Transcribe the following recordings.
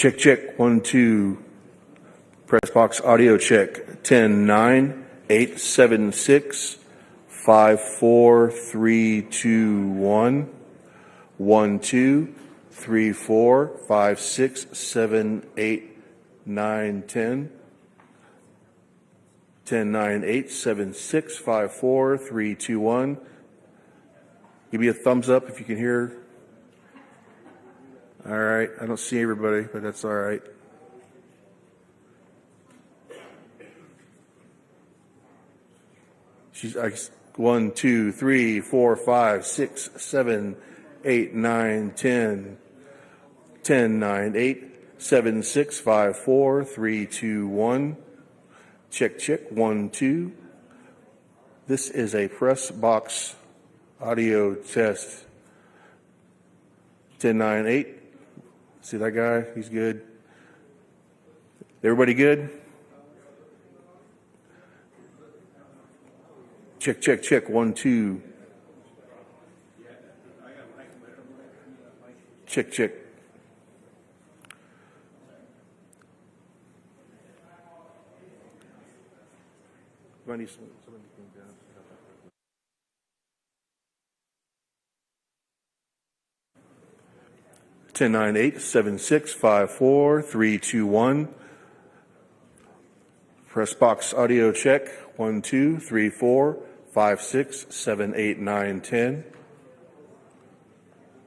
Check, check, 1, 2. Press box audio check. 10, 9, 8, 7, 6, 5, 4, 3, 2, 1. 1, 2, 3, 4, 5, 6, 7, 8, 9, 10. 10, 9, 8, 7, 6, 5, 4, 3, 2, 1. Give me a thumbs up if you can hear. All right. I don't see everybody, but that's all right. She's 1, 2, 3, 4, 5, 6, 7, 8, 9, 10. 10, 9, 8, 7, 6, 5, 4, 3, 2, 1. Check, check, 1, 2. This is a press box audio test. 10, 9, 8. See that guy? He's good. Everybody good? Check, check, check. 1, 2. Check, check. Somebody came down. 10, 9, 8, 7, 6, 5, 4, 3, 2, 1. Press box audio check. 1, 2, 3, 4, 5, 6, 7, 8, 9, 10.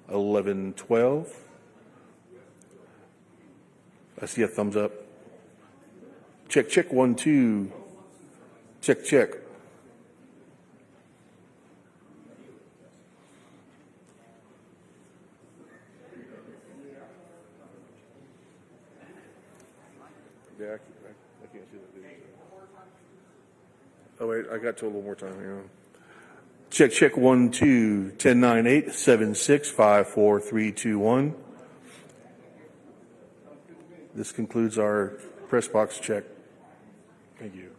11, 12. I see a thumbs up. Check, check, 1, 2. Check, check. Yeah, I can't see that video. Oh, wait, I got to a little more time. Hang on. Check, check, 1, 2. 10, 9, 8, 7, 6, 5, 4, 3, 2, 1. This concludes our press box check. Thank you.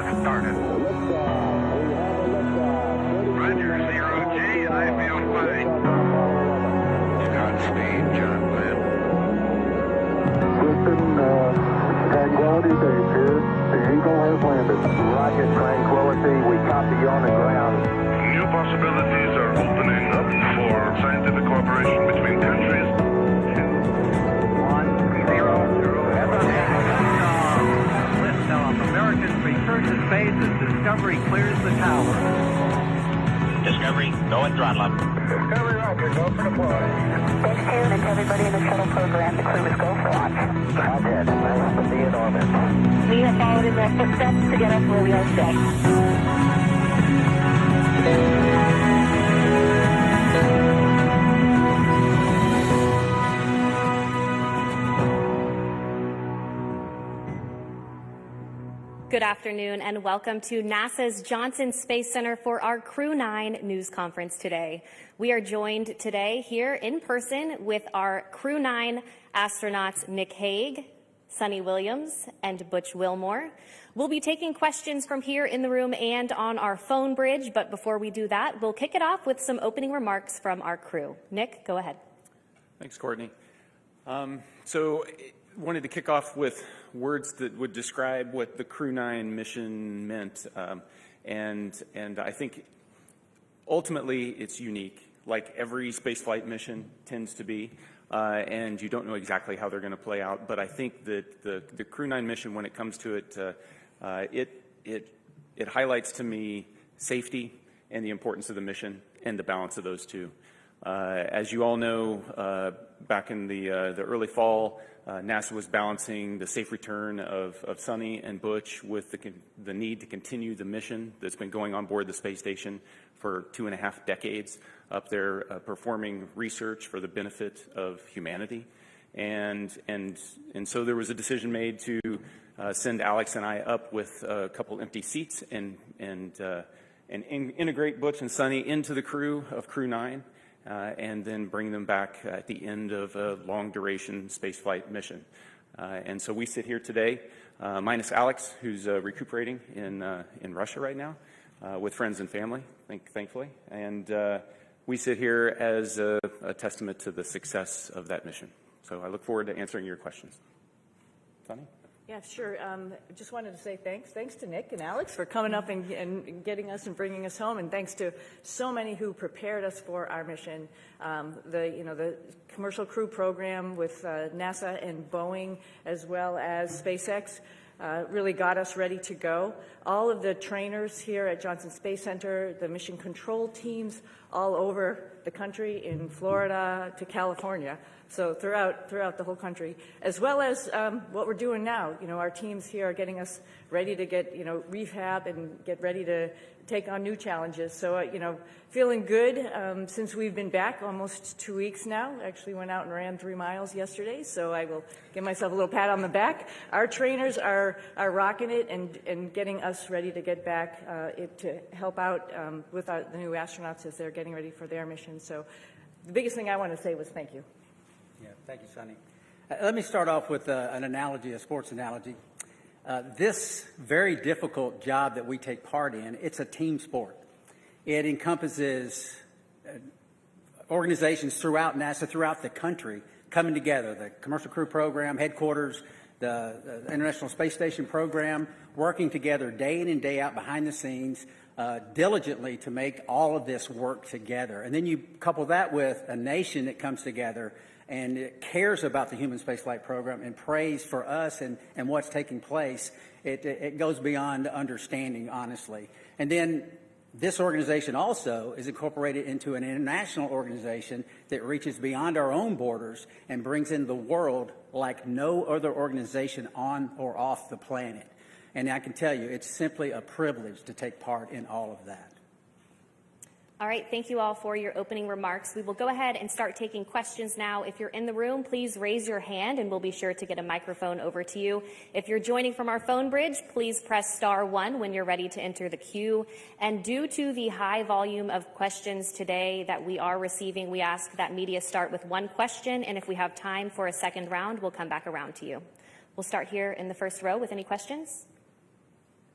has started. Roger, 0G, I feel fine. Godspeed, John Glenn. Houston, Tranquility Base here. The Eagle has landed. Rocket Tranquility, we copy you on the ground. New possibilities are opening up for scientific cooperation between countries. 1, 0, liftoff. Americans return to space as Discovery clears the tower. Discovery, go and throttle up. Discovery rocket, go for deploy. Thanks, Karen, and to everybody in the shuttle program. The crew is go for launch. Roger, nice to be in orbit. We have followed in their footsteps to get us where we are today. Good afternoon and welcome to NASA's Johnson Space Center for our Crew-9 news conference today. We are joined today here in person with our Crew-9 astronauts Nick Hague, Suni Williams, and Butch Wilmore. We'll be taking questions from here in the room and on our phone bridge, but before we do that, we'll kick it off with some opening remarks from our crew. Nick, go ahead. Thanks, Courtney. Wanted to kick off with words that would describe what the Crew-9 mission meant, and I think ultimately it's unique, like every spaceflight mission tends to be, and you don't know exactly how they're going to play out. But I think that the Crew-9 mission, when it comes to it, it highlights to me safety and the importance of the mission and the balance of those two. As you all know, back in the early fall, NASA was balancing the safe return of Suni and Butch with the need to continue the mission that's been going on board the space station for 2.5 decades up there, performing research for the benefit of humanity. And so there was a decision made to send Alex and I up with a couple empty seats and integrate Butch and Suni into the crew of Crew-9. And then bring them back at the end of a long-duration spaceflight mission. And so we sit here today, minus Alex, who's recuperating in Russia right now, with friends and family, thankfully. And we sit here as a testament to the success of that mission. So I look forward to answering your questions. Suni? Yeah, sure. Just wanted to say thanks. Thanks to Nick and Alex for coming up and getting us and bringing us home, and thanks to so many who prepared us for our mission. The commercial crew program with NASA and Boeing, as well as SpaceX, really got us ready to go. All of the trainers here at Johnson Space Center, the mission control teams all over the country, in Florida to California, so throughout the whole country, as well as what we're doing now. Our teams here are getting us ready to get, rehab and get ready to take on new challenges. So, feeling good since we've been back almost 2 weeks now. Actually went out and ran 3 miles yesterday, so I will give myself a little pat on the back. Our trainers are rocking it and getting us ready to get back to help out with the new astronauts as they're getting ready for their mission. So the biggest thing I want to say was thank you. Yeah, thank you, Suni. Let me start off with an analogy, a sports analogy. This very difficult job that we take part in, it's a team sport. It encompasses organizations throughout NASA, throughout the country, coming together. The Commercial Crew Program, headquarters, the International Space Station program, working together day in and day out behind the scenes, diligently to make all of this work together. And then you couple that with a nation that comes together and it cares about the human spaceflight program and prays for us and what's taking place. It goes beyond understanding, honestly. And then this organization also is incorporated into an international organization that reaches beyond our own borders and brings in the world like no other organization on or off the planet. And I can tell you, it's simply a privilege to take part in all of that. All right, thank you all for your opening remarks. We will go ahead and start taking questions now. If you're in the room, please raise your hand and we'll be sure to get a microphone over to you. If you're joining from our phone bridge, please press *1 when you're ready to enter the queue. And due to the high volume of questions today that we are receiving, we ask that media start with one question, and if we have time for a second round, we'll come back around to you. We'll start here in the first row with any questions.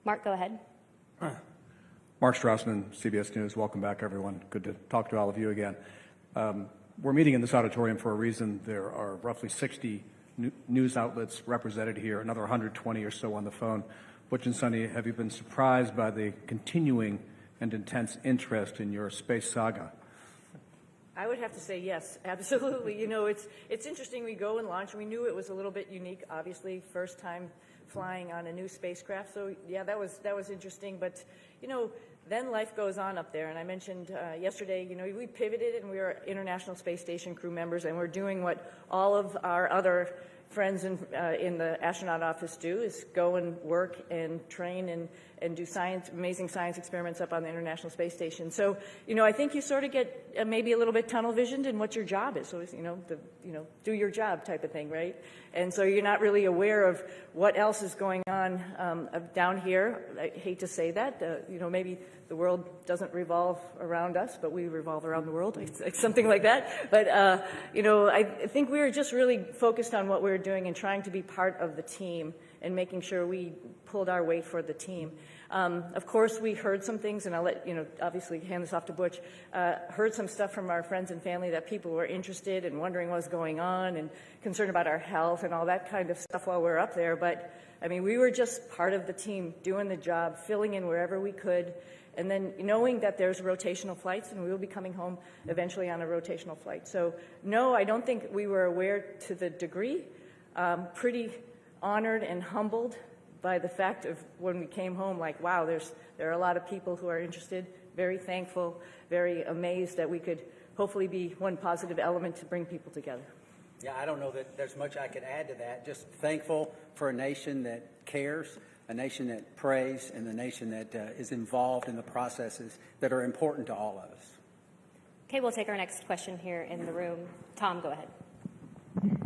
Mark, go ahead. Mark Strassman, CBS News. Welcome back, everyone. Good to talk to all of you again. We're meeting in this auditorium for a reason. There are roughly 60 news outlets represented here, another 120 or so on the phone. Butch and Suni, have you been surprised by the continuing and intense interest in your space saga? I would have to say yes, absolutely. You know, it's interesting. We go and launch. We knew it was a little bit unique, obviously, first time flying on a new spacecraft. So yeah, that was interesting. But you know, then life goes on up there. And I mentioned yesterday, you know, we pivoted and we were International Space Station crew members, and we're doing what all of our other friends in the astronaut office do, is go and work and train and do amazing science experiments up on the International Space Station. So, you know, I think you sort of get maybe a little bit tunnel visioned in what your job is. So, you know, do your job type of thing, right? And so you're not really aware of what else is going on down here. I hate to say that, you know, maybe the world doesn't revolve around us, but we revolve around the world, something like that. But, you know, I think we were just really focused on what we were doing and trying to be part of the team and making sure we pulled our weight for the team. Of course, we heard some things, and I'll let, you know, obviously hand this off to Butch, heard some stuff from our friends and family that people were interested and wondering what was going on and concerned about our health and all that kind of stuff while we were up there. But, I mean, we were just part of the team doing the job, filling in wherever we could, and then knowing that there's rotational flights and we will be coming home eventually on a rotational flight. So, no, I don't think we were aware to the degree. Pretty honored and humbled by the fact of when we came home, like, wow, there are a lot of people who are interested, very thankful, very amazed that we could hopefully be one positive element to bring people together. Yeah, I don't know that there's much I could add to that. Just thankful for a nation that cares, a nation that prays, and a nation that is involved in the processes that are important to all of us. Okay, we'll take our next question here in the room. Tom, go ahead.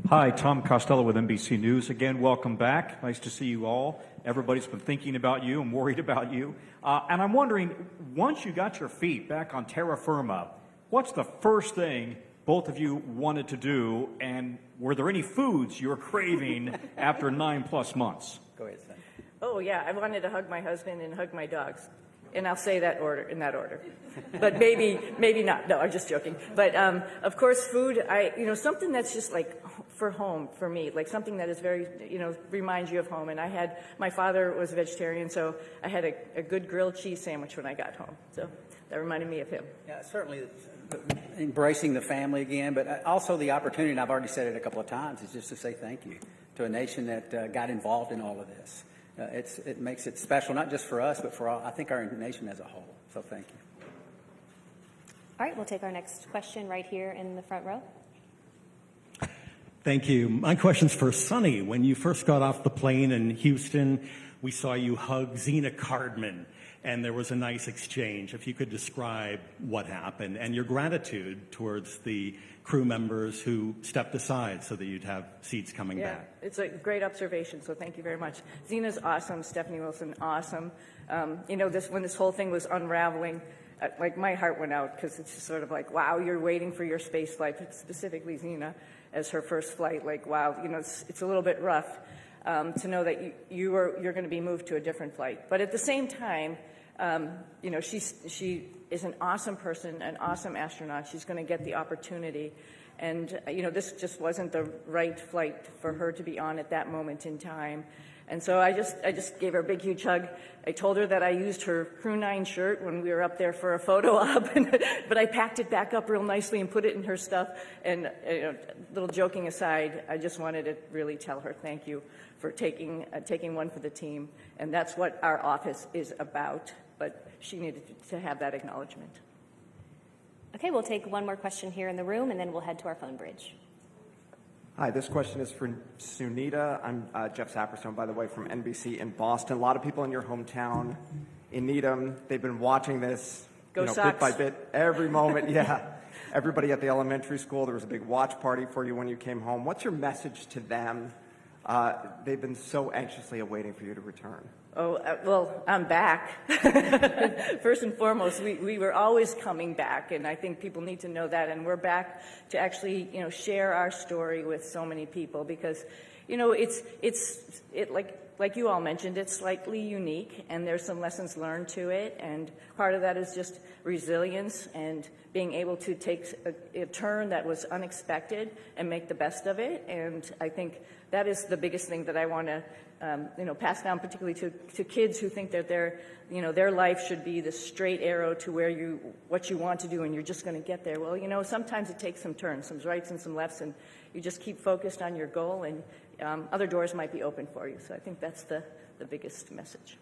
Hi, Tom Costello with NBC News. Again, welcome back. Nice to see you all. Everybody's been thinking about you and worried about you. And I'm wondering, once you got your feet back on terra firma, what's the first thing both of you wanted to do? And were there any foods you were craving after 9+ months? Go ahead, Sam. Oh, yeah, I wanted to hug my husband and hug my dogs. And I'll say that in that order. But maybe not. No, I'm just joking. But of course, food, you know, something that's just like for home for me, like something that is very, you know, reminds you of home. And my father was a vegetarian, so I had a good grilled cheese sandwich when I got home. So that reminded me of him. Yeah, certainly embracing the family again, but also the opportunity, and I've already said it a couple of times, is just to say thank you to a nation that got involved in all of this. It makes it special, not just for us, but for all, I think, our nation as a whole. So thank you. All right, we'll take our next question right here in the front row. Thank you. My question's for Suni. When you first got off the plane in Houston, we saw you hug Zena Cardman, and there was a nice exchange. If you could describe what happened and your gratitude towards the crew members who stepped aside so that you'd have seats coming back. It's a great observation, so thank you very much. Zena's awesome, Stephanie Wilson, awesome. You know, when this whole thing was unraveling, like my heart went out because it's just sort of like, wow, you're waiting for your space flight, specifically Zena as her first flight. Like, wow, you know, it's a little bit rough to know that you're going to be moved to a different flight. But at the same time, you know, she is an awesome person, an awesome astronaut. She's going to get the opportunity. And, you know, this just wasn't the right flight for her to be on at that moment in time. And so I just gave her a big, huge hug. I told her that I used her Crew-9 shirt when we were up there for a photo op, but I packed it back up real nicely and put it in her stuff. And, you know, little joking aside, I just wanted to really tell her thank you for taking one for the team. And that's what our office is about. But she needed to have that acknowledgement. Okay, we'll take one more question here in the room, and then we'll head to our phone bridge. Hi, this question is for Sunita. I'm Jeff Saperstone, by the way, from NBC in Boston. A lot of people in your hometown in Needham, they've been watching this bit by bit, every moment. Yeah, everybody at the elementary school, there was a big watch party for you when you came home. What's your message to them? They've been so anxiously awaiting for you to return. Oh, well, I'm back. First and foremost, we were always coming back, and I think people need to know that. And we're back to actually, you know, share our story with so many people because, you know, it's like like you all mentioned, it's slightly unique, and there's some lessons learned to it, and part of that is just resilience and being able to take a turn that was unexpected and make the best of it. And I think that is the biggest thing that I want to pass down, particularly to kids who think that their life should be the straight arrow to what you want to do, and you're just going to get there. Well, sometimes it takes some turns, some rights and some lefts, and you just keep focused on your goal, and other doors might be open for you. So I think that's the biggest message.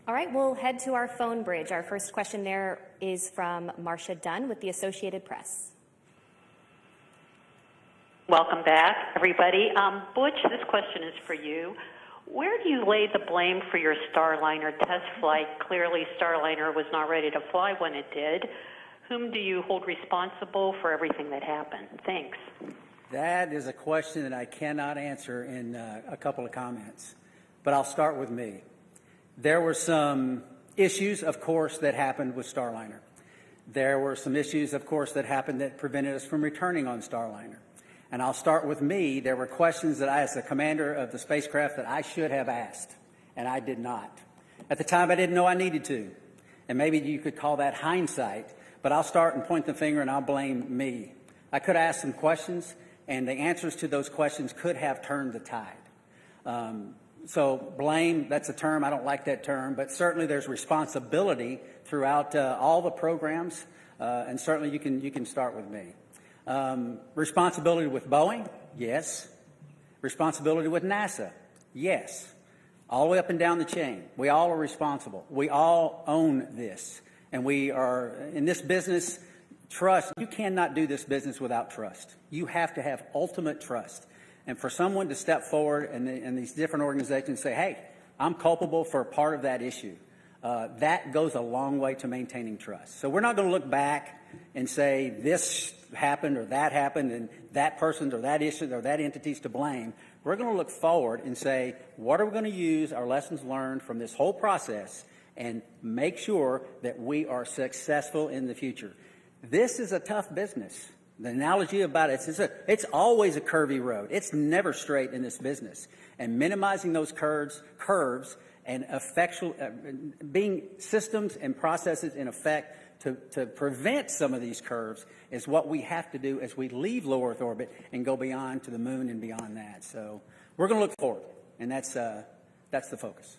All right, we'll head to our phone bridge. Our first question there is from Marcia Dunn with the Associated Press. Welcome back, everybody. Butch, this question is for you. Where do you lay the blame for your Starliner test flight? Clearly, Starliner was not ready to fly when it did. Whom do you hold responsible for everything that happened? Thanks. That is a question that I cannot answer in a couple of comments, but I'll start with me. There were some issues, of course, that happened with Starliner. There were some issues, of course, that happened that prevented us from returning on Starliner. And I'll start with me. There were questions that I, as the commander of the spacecraft, that I should have asked, and I did not. At the time, I didn't know I needed to. And maybe you could call that hindsight, but I'll start and point the finger and I'll blame me. I could ask some questions, and the answers to those questions could have turned the tide. So blame, that's a term, I don't like that term, but certainly there's responsibility throughout all the programs, and certainly you can start with me. Responsibility with Boeing? Yes. Responsibility with NASA? Yes. All the way up and down the chain. We all are responsible. We all own this. And we are, in this business, trust. You cannot do this business without trust. You have to have ultimate trust. And for someone to step forward and these different organizations say, hey, I'm culpable for a part of that issue, that goes a long way to maintaining trust. So we're not going to look back and say this happened or that happened and that person or that issue or that entity's to blame. We're going to look forward and say, what are we going to use our lessons learned from this whole process and make sure that we are successful in the future. This is a tough business. The analogy about it, it's always a curvy road. It's never straight in this business. And minimizing those curves and being systems and processes in effect to prevent some of these curves is what we have to do as we leave low Earth orbit and go beyond to the moon and beyond that. So we're going to look forward, and that's the focus.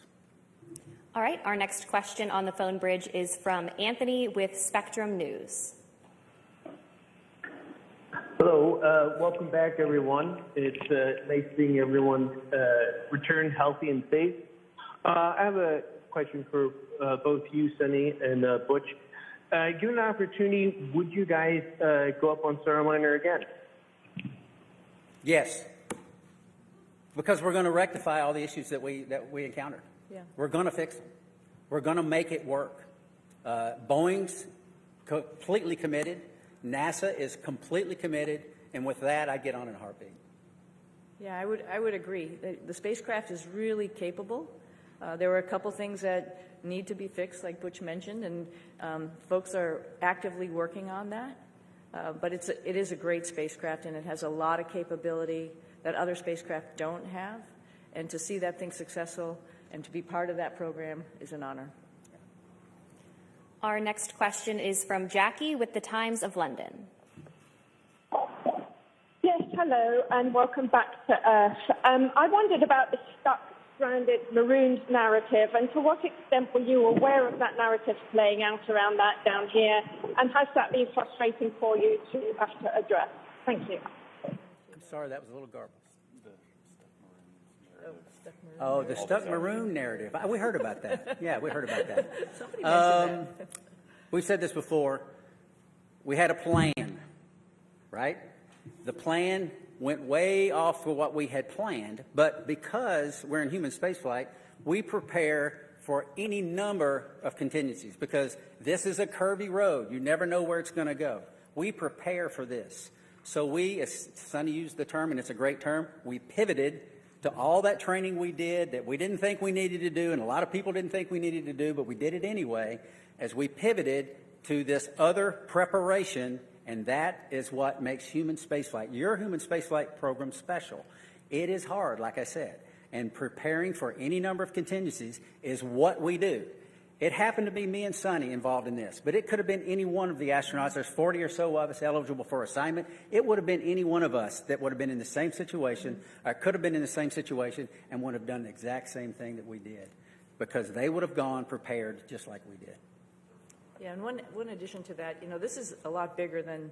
All right, our next question on the phone bridge is from Anthony with Spectrum News. Hello, welcome back, everyone. It's nice seeing everyone return healthy and safe. I have a question for both you, Suni, and Butch. Given an opportunity, would you guys go up on Starliner again? Yes, because we're going to rectify all the issues that we encountered. Yeah. We're going to fix them. We're going to make it work. Boeing's completely committed. NASA is completely committed, and with that, I get on in a heartbeat. Yeah, I would agree. The spacecraft is really capable. There were a couple things that need to be fixed, like Butch mentioned, and folks are actively working on that. But it is a great spacecraft, and it has a lot of capability that other spacecraft don't have. And to see that thing successful and to be part of that program is an honor. Our next question is from Jackie with the Times of London. Yes, hello, and welcome back to Earth. I wondered about the stuck, stranded, marooned narrative, and to what extent were you aware of that narrative playing out around that down here, and has that been frustrating for you to have to address? Thank you. I'm sorry, that was a little garbled. Oh, the stuck maroon narrative. We heard about that. Yeah, we heard about that. Somebody mentioned that. We've said this before. We had a plan, right? The plan went way off for what we had planned, but because we're in human spaceflight, we prepare for any number of contingencies because this is a curvy road. You never know where it's going to go. We prepare for this. So we, as Suni used the term, and it's a great term, we pivoted to all that training we did that we didn't think we needed to do, and a lot of people didn't think we needed to do, but we did it anyway, as we pivoted to this other preparation, and that is what makes human spaceflight, your human spaceflight program, special. It is hard, like I said, And preparing for any number of contingencies is what we do. It happened to be me and Suni involved in this, but it could have been any one of the astronauts. There's 40 or so of us eligible for assignment. It would have been any one of us that would have been in the same situation, or could have been in the same situation, and would have done the exact same thing that we did, because they would have gone prepared just like we did. Yeah, and one addition to that, this is a lot bigger than,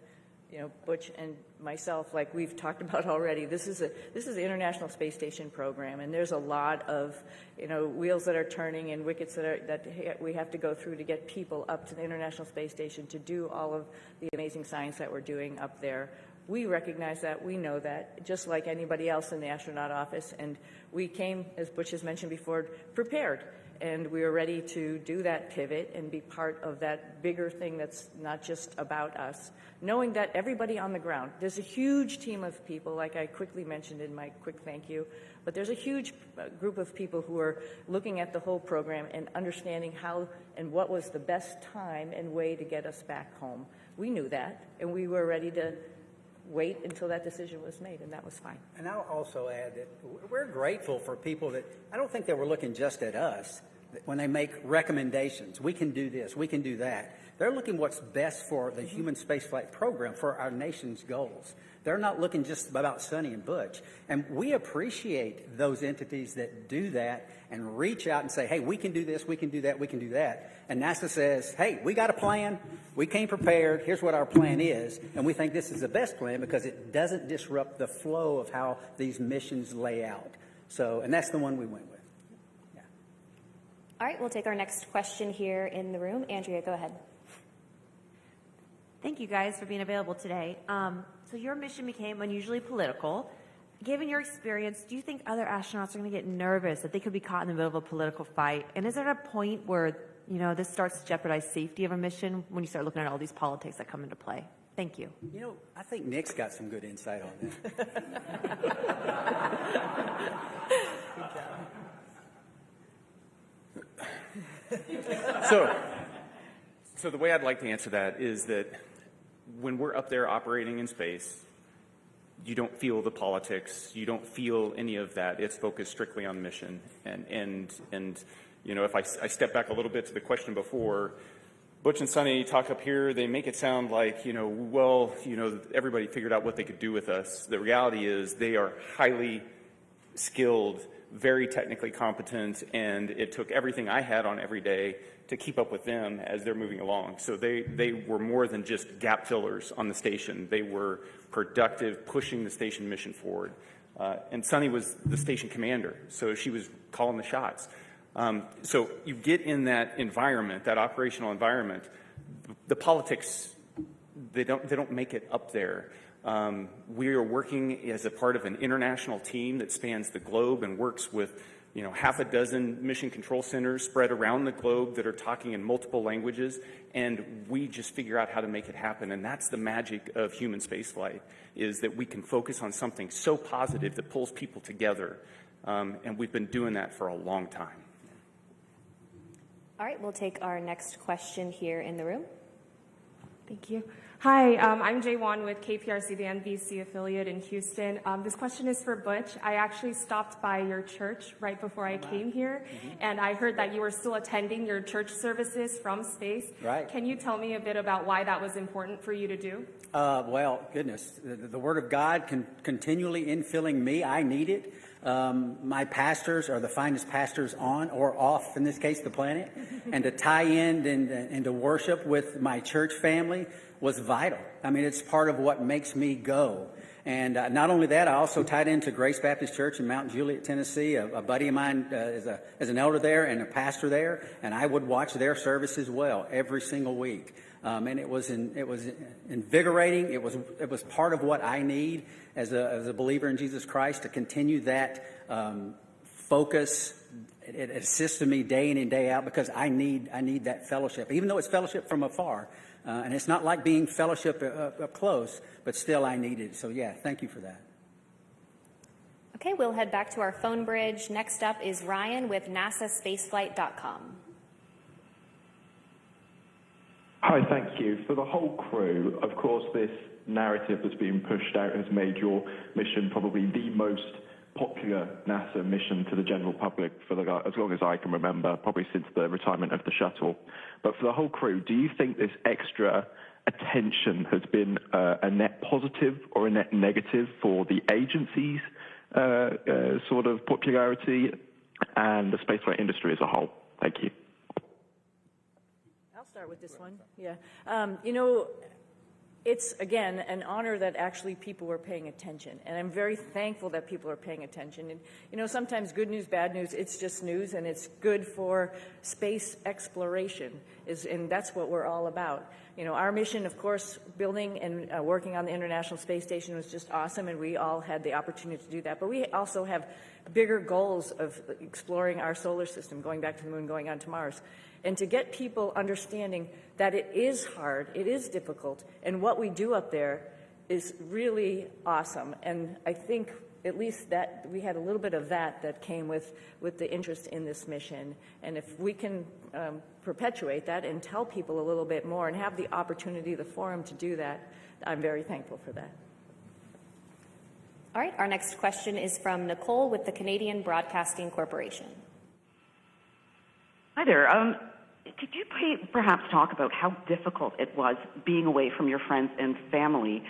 Butch and myself, like we've talked about already. This is the International Space Station program, and there's a lot of, wheels that are turning and wickets that we have to go through to get people up to the International Space Station to do all of the amazing science that we're doing up there. We recognize that, we know that, just like anybody else in the astronaut office, and we came, as Butch has mentioned before, prepared. And we were ready to do that pivot and be part of that bigger thing that's not just about us. Knowing that everybody on the ground, there's a huge team of people, like I quickly mentioned in my quick thank you, but there's a huge group of people who are looking at the whole program and understanding how and what was the best time and way to get us back home. We knew that, and we were ready to wait until that decision was made, and that was fine. And I'll also add that we're grateful for people that, I don't think they were looking just at us when they make recommendations. We can do this, we can do that. They're looking what's best for the human spaceflight program, for our nation's goals. They're not looking just about Suni and Butch. And we appreciate those entities that do that and reach out and say, hey, we can do this, we can do that, we can do that. And NASA says, hey, we got a plan, we came prepared, here's what our plan is, and we think this is the best plan because it doesn't disrupt the flow of how these missions lay out. So, and that's the one we went with. Yeah. All right, we'll take our next question here in the room. Andrea, go ahead. Thank you guys for being available today. So your mission became unusually political. Given your experience, do you think other astronauts are going to get nervous that they could be caught in the middle of a political fight? And is there a point where, this starts to jeopardize safety of a mission when you start looking at all these politics that come into play? Thank you. I think Nick's got some good insight on this. So the way I'd like to answer that is that when we're up there operating in space, you don't feel the politics, you don't feel any of that. It's focused strictly on mission. And if I step back a little bit to the question before, Butch and Suni talk up here, they make it sound like, everybody figured out what they could do with us. The reality is they are highly skilled, very technically competent, and it took everything I had on every day to keep up with them as they're moving along. So they were more than just gap fillers on the station. They were productive, pushing the station mission forward. And Suni was the station commander, so she was calling the shots. So you get in that environment, that operational environment, the politics, they don't make it up there. We are working as a part of an international team that spans the globe and works with half a dozen mission control centers spread around the globe that are talking in multiple languages, and we just figure out how to make it happen. And that's the magic of human spaceflight, is that we can focus on something so positive that pulls people together, and we've been doing that for a long time. All right, we'll take our next question here in the room. Thank you. Hi, I'm Jay Wan with KPRC, the NBC affiliate in Houston. This question is for Butch. I actually stopped by your church right before I came here, and I heard that you were still attending your church services from space. Right. Can you tell me a bit about why that was important for you to do? Well, goodness, the Word of God continually infilling me. I need it. My pastors are the finest pastors on or off, in this case, the planet. And to tie in and to worship with my church family was vital. I mean, it's part of what makes me go. And not only that, I also tied into Grace Baptist Church in Mount Juliet, Tennessee. A buddy of mine is an elder there and a pastor there, and I would watch their service as well every single week. And it was invigorating. It was part of what I need as a believer in Jesus Christ to continue that focus. It assists me day in and day out because I need that fellowship, even though it's fellowship from afar. And it's not like being fellowship up close, but still I need it. So, yeah, thank you for that. Okay, we'll head back to our phone bridge. Next up is Ryan with NASAspaceflight.com. Hi, thank you. For the whole crew, of course, this narrative that's being pushed out has made your mission probably the most popular NASA mission to the general public for as long as I can remember, probably since the retirement of the shuttle. But for the whole crew, do you think this extra attention has been a net positive or a net negative for the agency's sort of popularity and the spaceflight industry as a whole? Thank you. I'll start with this one. Yeah. It's, again, an honor that actually people were paying attention. And I'm very thankful that people are paying attention. And, sometimes good news, bad news, it's just news, and it's good for space exploration, and that's what we're all about. Our mission, of course, building and working on the International Space Station was just awesome, and we all had the opportunity to do that. But we also have bigger goals of exploring our solar system, going back to the moon, going on to Mars. And to get people understanding that it is hard, it is difficult, and what we do up there is really awesome. And I think at least that we had a little bit of that came with the interest in this mission. And if we can perpetuate that and tell people a little bit more and have the opportunity, the forum to do that, I'm very thankful for that. All right, our next question is from Nicole with the Canadian Broadcasting Corporation. Hi there. Could you perhaps talk about how difficult it was being away from your friends and family,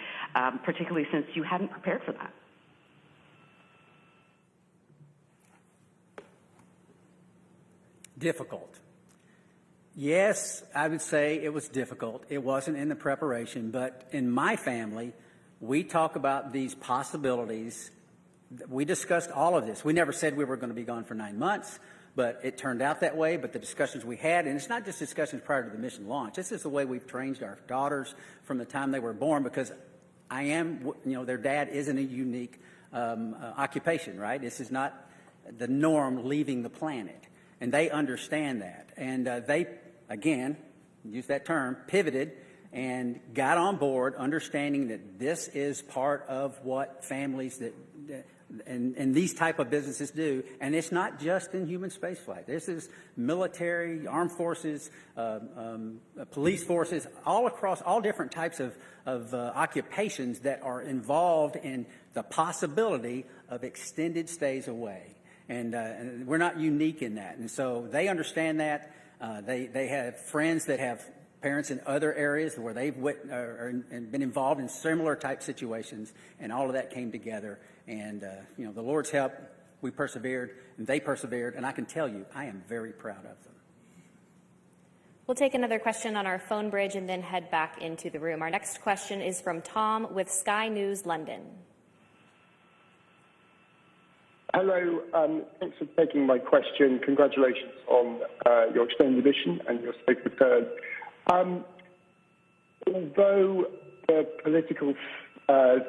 particularly since you hadn't prepared for that? Difficult. Yes, I would say it was difficult. It wasn't in the preparation, but in my family, we talk about these possibilities. We discussed all of this. We never said we were going to be gone for 9 months. But it turned out that way. But the discussions we had, and it's not just discussions prior to the mission launch. This is the way we've trained our daughters from the time they were born, because their dad isn't a unique occupation, right? This is not the norm leaving the planet. And they understand that. And they, again, use that term, pivoted and got on board, understanding that this is part of what families and these type of businesses do. And it's not just in human spaceflight. This is military, armed forces, police forces, all across all different types of occupations that are involved in the possibility of extended stays away. And we're not unique in that. And so they understand that. They have friends that have parents in other areas where they've been involved in similar type situations, and all of that came together. And, the Lord's help, we persevered, and they persevered, and I can tell you, I am very proud of them. We'll take another question on our phone bridge and then head back into the room. Our next question is from Tom with Sky News London. Hello, thanks for taking my question. Congratulations on your extended mission and your safe return. Although the political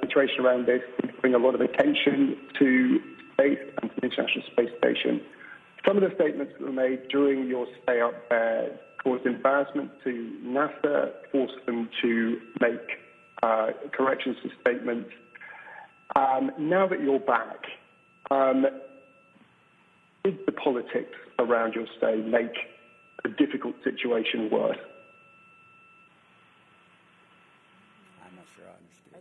situation around this is bring a lot of attention to space and to the International Space Station, some of the statements that were made during your stay up there caused embarrassment to NASA, forced them to make corrections to statements. Now that you're back, did the politics around your stay make a difficult situation worse? I'm not sure I understood.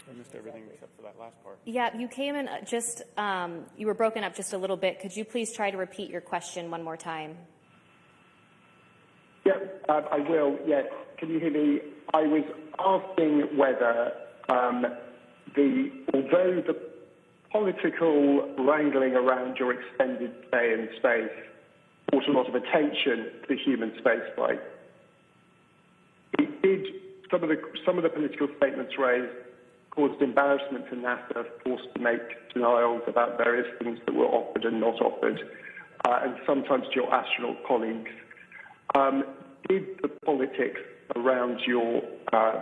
I missed everything except for that last part. Yeah, you came in you were broken up just a little bit. Could you please try to repeat your question one more time? Yeah, I will. Yes. Can you hear me? I was asking whether, although the political wrangling around your extended stay in space brought a lot of attention to human spaceflight, it did some of the political statements raised caused embarrassment to NASA, forced to make denials about various things that were offered and not offered, and sometimes to your astronaut colleagues. Did the politics around your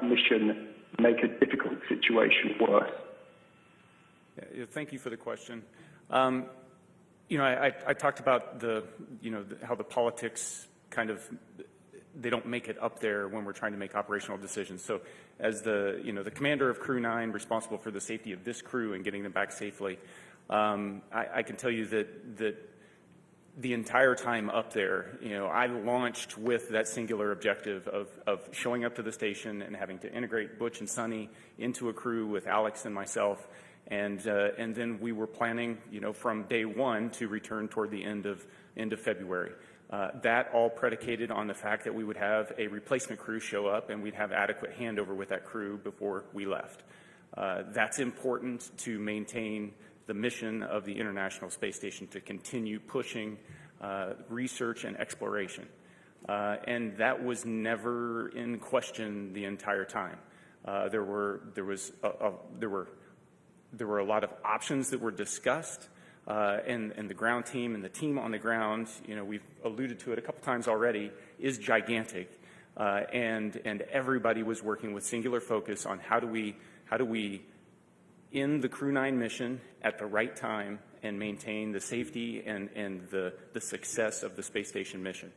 mission make a difficult situation worse? Yeah, thank you for the question. I talked about how the politics kind of, they don't make it up there when we're trying to make operational decisions. So as the commander of Crew-9, responsible for the safety of this crew and getting them back safely, I can tell you that the entire time up there, I launched with that singular objective of showing up to the station and having to integrate Butch and Suni into a crew with Alex and myself, And then we were planning, from day one to return toward the end of February. That all predicated on the fact that we would have a replacement crew show up and we'd have adequate handover with that crew before we left. That's important to maintain the mission of the International Space Station, to continue pushing research and exploration. And that was never in question the entire time. There were a lot of options that were discussed, and the ground team and the team on the ground, we've alluded to it a couple times already, is gigantic, and everybody was working with singular focus on how do we end the Crew-9 mission at the right time and maintain the safety and the success of the space station mission.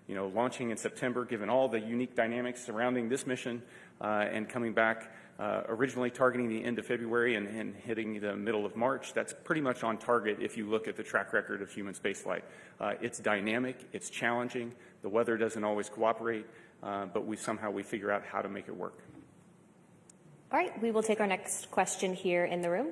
Launching in September, given all the unique dynamics surrounding this mission, and coming back originally targeting the end of February and hitting the middle of March, that's pretty much on target if you look at the track record of human spaceflight. It's dynamic, it's challenging, the weather doesn't always cooperate, but we figure out how to make it work. All right, we will take our next question here in the room.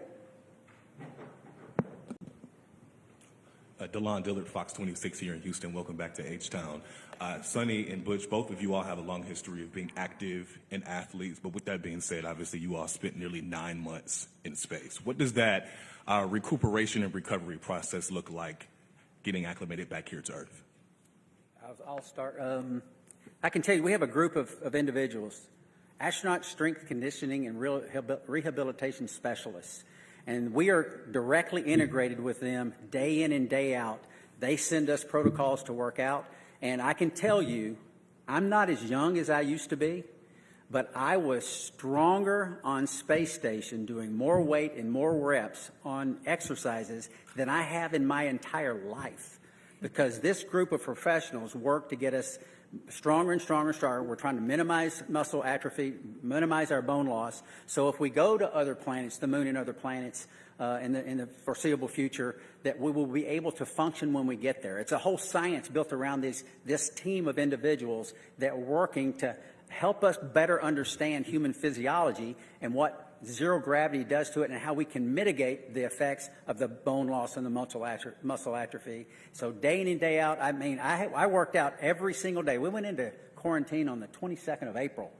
DeLon Dillard, Fox 26 here in Houston. Welcome back to H-Town. Suni and Butch, both of you all have a long history of being active and athletes, but with that being said, obviously you all spent nearly 9 months in space. What does that recuperation and recovery process look like getting acclimated back here to Earth? I'll start. I can tell you we have a group of individuals, astronaut strength conditioning and rehabilitation specialists. And we are directly integrated with them day in and day out. They send us protocols to work out. And I can tell you, I'm not as young as I used to be, but I was stronger on space station doing more weight and more reps on exercises than I have in my entire life. Because this group of professionals work to get us stronger and stronger and stronger. We're trying to minimize muscle atrophy, minimize our bone loss. So if we go to other planets, the moon and other planets in the foreseeable future, that we will be able to function when we get there. It's a whole science built around this team of individuals that are working to help us better understand human physiology and what zero gravity does to it and how we can mitigate the effects of the bone loss and the muscle atrophy. So day in and day out, I worked out every single day. We went into quarantine on the 22nd of April.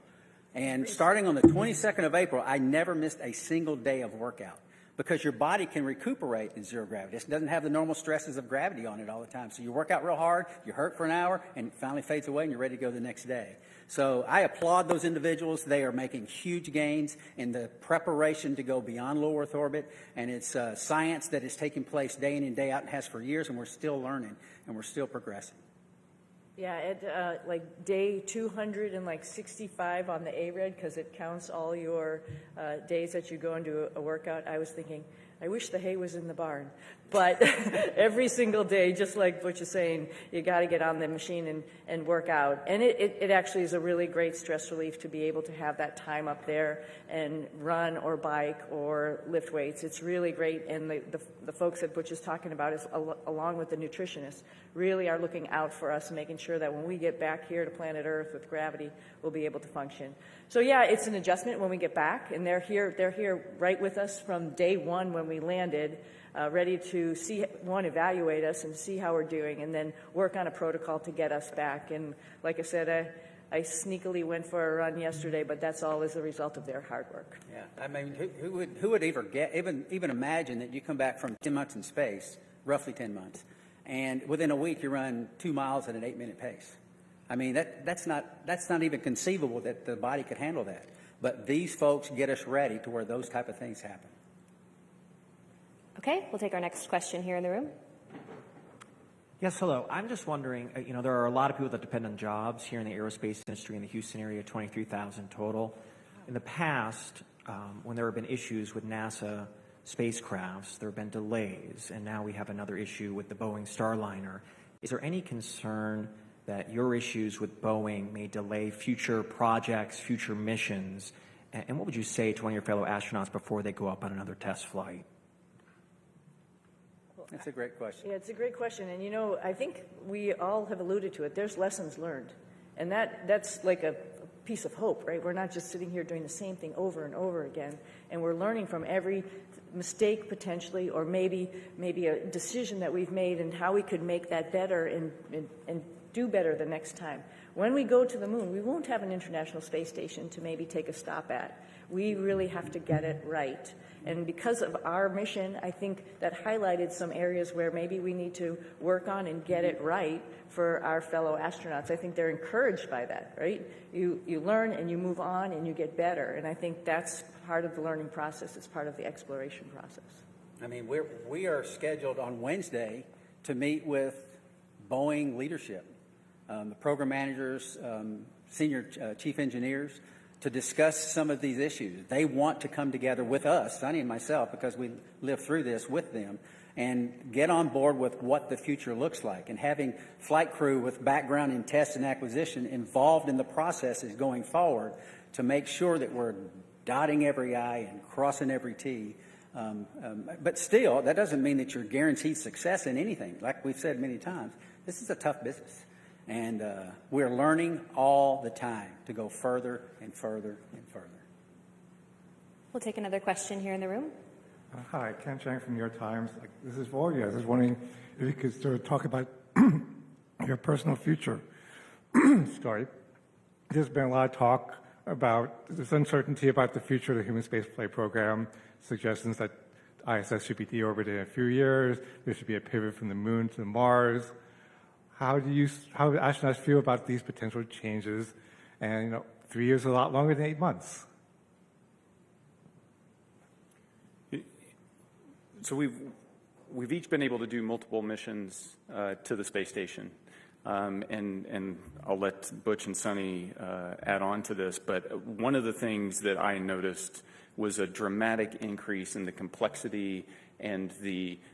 And starting on the 22nd of April, I never missed a single day of workout because your body can recuperate in zero gravity. It doesn't have the normal stresses of gravity on it all the time. So you work out real hard, you hurt for an hour, and it finally fades away and you're ready to go the next day. So I applaud those individuals. They are making huge gains in the preparation to go beyond low Earth orbit, and it's science that is taking place day in and day out and has for years, and we're still learning, and we're still progressing. Yeah, at like day 265 on the ARED, because it counts all your days that you go into a workout, I was thinking, I wish the hay was in the barn. But every single day, just like Butch is saying, you got to get on the machine and work out. And it actually is a really great stress relief to be able to have that time up there and run or bike or lift weights. It's really great. And the folks that Butch is talking about, is along with the nutritionists, really are looking out for us and making sure that when we get back here to planet Earth with gravity, we'll be able to function. So yeah, it's an adjustment when we get back, and they're here right with us from day one when we landed, ready to evaluate us and see how we're doing, and then work on a protocol to get us back. And like I said, I sneakily went for a run yesterday, but that's all as a result of their hard work. Yeah, I mean, who would even imagine that you come back from 10 months in space, roughly 10 months, and within a week you run 2 miles at an 8-minute pace? I mean, that's not even conceivable that the body could handle that. But these folks get us ready to where those type of things happen. Okay, we'll take our next question here in the room. Yes, hello. I'm just wondering, there are a lot of people that depend on jobs here in the aerospace industry in the Houston area, 23,000 total. In the past, when there have been issues with NASA spacecrafts, there have been delays, and now we have another issue with the Boeing Starliner. Is there any concern that your issues with Boeing may delay future projects, future missions? And what would you say to one of your fellow astronauts before they go up on another test flight? That's a great question. Yeah, it's a great question. And, I think we all have alluded to it. There's lessons learned. And that's like a piece of hope, right? We're not just sitting here doing the same thing over and over again. and we're learning from every mistake potentially, or maybe a decision that we've made and how we could make that better and do better the next time. When we go to the moon, we won't have an International Space Station to maybe take a stop at. We really have to get it right. And because of our mission, I think that highlighted some areas where maybe we need to work on and get it right for our fellow astronauts. I think they're encouraged by that, right? You learn and you move on and you get better. And I think that's part of the learning process. It's part of the exploration process. I mean, we are scheduled on Wednesday to meet with Boeing leadership, the program managers, senior chief engineers, to discuss some of these issues. They want to come together with us, Sonny and myself, because we lived through this with them, and get on board with what the future looks like. And having flight crew with background in test and acquisition involved in the processes going forward to make sure that we're dotting every I and crossing every T. But still, that doesn't mean that you're guaranteed success in anything. Like we've said many times, this is a tough business. And we're learning all the time to go further and further and further. We'll take another question here in the room. Hi, Ken Chang from New York Times. This is for you. I was just wondering if you could sort of talk about your personal future. Sorry. There's been a lot of talk about this uncertainty about the future of the human spaceflight program, suggestions that ISS should be deorbited in a few years, there should be a pivot from the moon to Mars. How do astronauts feel about these potential changes? And 3 years is a lot longer than 8 months. So we've each been able to do multiple missions to the space station, and I'll let Butch and Suni add on to this. But one of the things that I noticed was a dramatic increase in the complexity and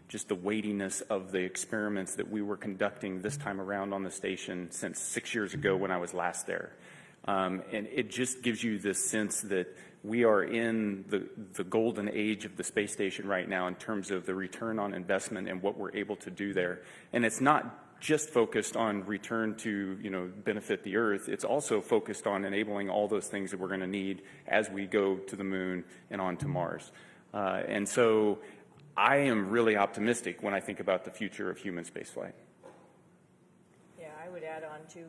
just the weightiness of the experiments that we were conducting this time around on the station since 6 years ago when I was last there. And it just gives you this sense that we are in the golden age of the space station right now in terms of the return on investment and what we're able to do there. And it's not just focused on return to benefit the Earth. It's also focused on enabling all those things that we're going to need as we go to the moon and on to Mars. And so I am really optimistic when I think about the future of human spaceflight. Yeah, I would add on to,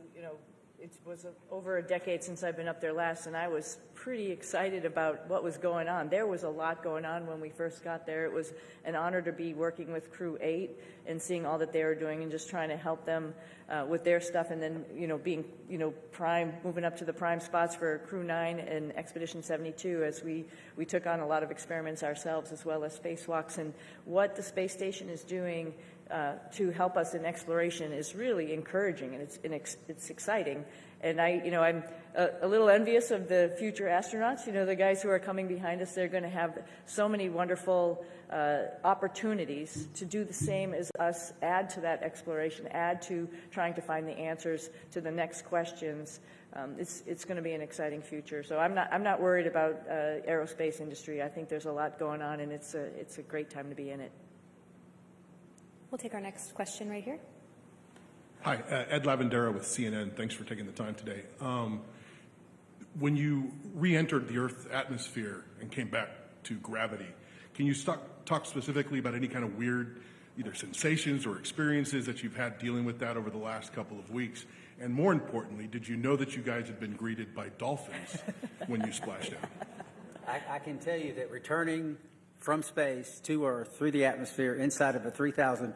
it was over a decade since I've been up there last, and I was pretty excited about what was going on. There was a lot going on when we first got there. It was an honor to be working with Crew-9 and seeing all that they were doing and just trying to help them with their stuff, and then, being, prime, moving up to the prime spots for Crew-9 and Expedition 72 as we took on a lot of experiments ourselves as well as spacewalks. And what the space station is doing to help us in exploration is really encouraging, and it's exciting. And I'm a little envious of the future astronauts. The guys who are coming behind us, they're going to have so many wonderful opportunities to do the same as us, add to that exploration, add to trying to find the answers to the next questions. It's going to be an exciting future. So I'm not worried about aerospace industry. I think there's a lot going on, and it's a great time to be in it. We'll take our next question right here. Hi, Ed Lavandera with CNN. Thanks for taking the time today. When you re-entered the Earth's atmosphere and came back to gravity, can you talk specifically about any kind of weird either sensations or experiences that you've had dealing with that over the last couple of weeks? And more importantly, did you know that you guys had been greeted by dolphins when you splashed out? I can tell you that returning from space to Earth through the atmosphere inside of a 3,000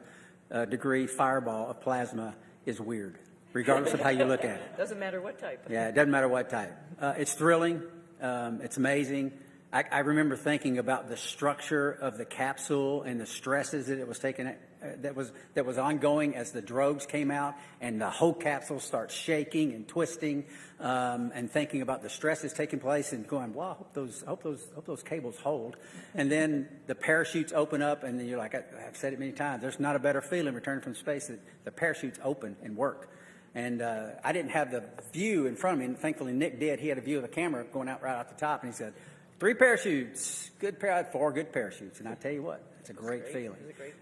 degree fireball of plasma is weird, regardless of how you look at it. Doesn't matter what type. Yeah, it doesn't matter what type. It's thrilling. It's amazing. I remember thinking about the structure of the capsule and the stresses that it was taking, that was ongoing as the drogues came out, and the whole capsule starts shaking and twisting, and thinking about the stresses taking place and going, "Wow, I hope those cables hold." And then the parachutes open up, and then you're like, I've said it many times, there's not a better feeling returning from space that the parachutes open and work. And I didn't have the view in front of me, and thankfully Nick did. He had a view of the camera going out right out the top, and he said, 3 parachutes, 4 good parachutes. And I tell you what, it's a great feeling.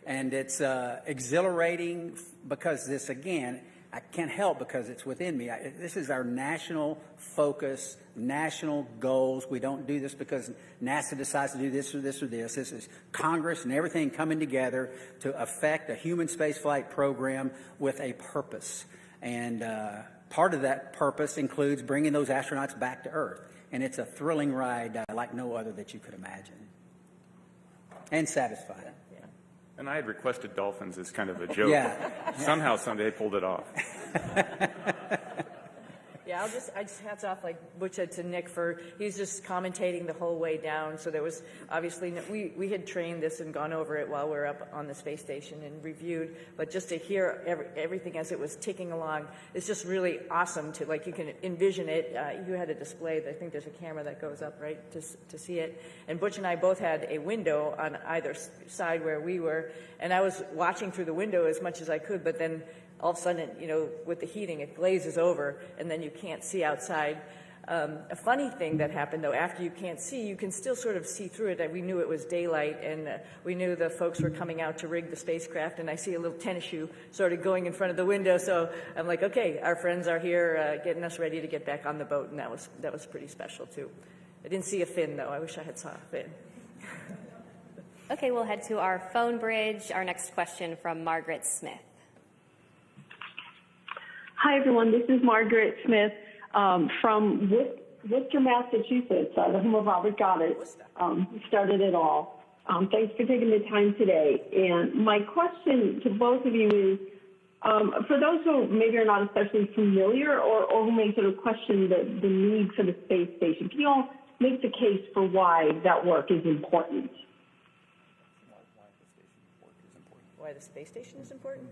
And it's exhilarating because this, again, I can't help because it's within me. This is our national focus, national goals. We don't do this because NASA decides to do this or this or this. This is Congress and everything coming together to affect a human spaceflight program with a purpose. And part of that purpose includes bringing those astronauts back to Earth. And it's a thrilling ride like no other that you could imagine. And satisfying. And I had requested dolphins as kind of a joke. Yeah. Somehow, someday, they pulled it off. Yeah, I just hats off, like Butch said, to Nick for, he's just commentating the whole way down. So there was obviously, we had trained this and gone over it while we were up on the space station and reviewed, but just to hear everything as it was ticking along, it's just really awesome to, like, you can envision it. You had a display, I think there's a camera that goes up, right, to see it. And Butch and I both had a window on either side where we were, and I was watching through the window as much as I could, but then all of a sudden, with the heating, it glazes over, and then you can't see outside. A funny thing that happened, though, after you can't see, you can still sort of see through it. We knew it was daylight, and we knew the folks were coming out to rig the spacecraft, and I see a little tennis shoe sort of going in front of the window, so I'm like, okay, our friends are here getting us ready to get back on the boat, and that was pretty special, too. I didn't see a fin, though. I wish I had saw a fin. Okay, we'll head to our phone bridge. Our next question from Margaret Smith. Hi, everyone. This is Margaret Smith from Worcester, Massachusetts, the home of Robert Goddard, who started it all. Thanks for taking the time today. And my question to both of you is, for those who maybe are not especially familiar or who may sort of question the need for the space station, can you all make the case for why that work is important? Why the space station is important?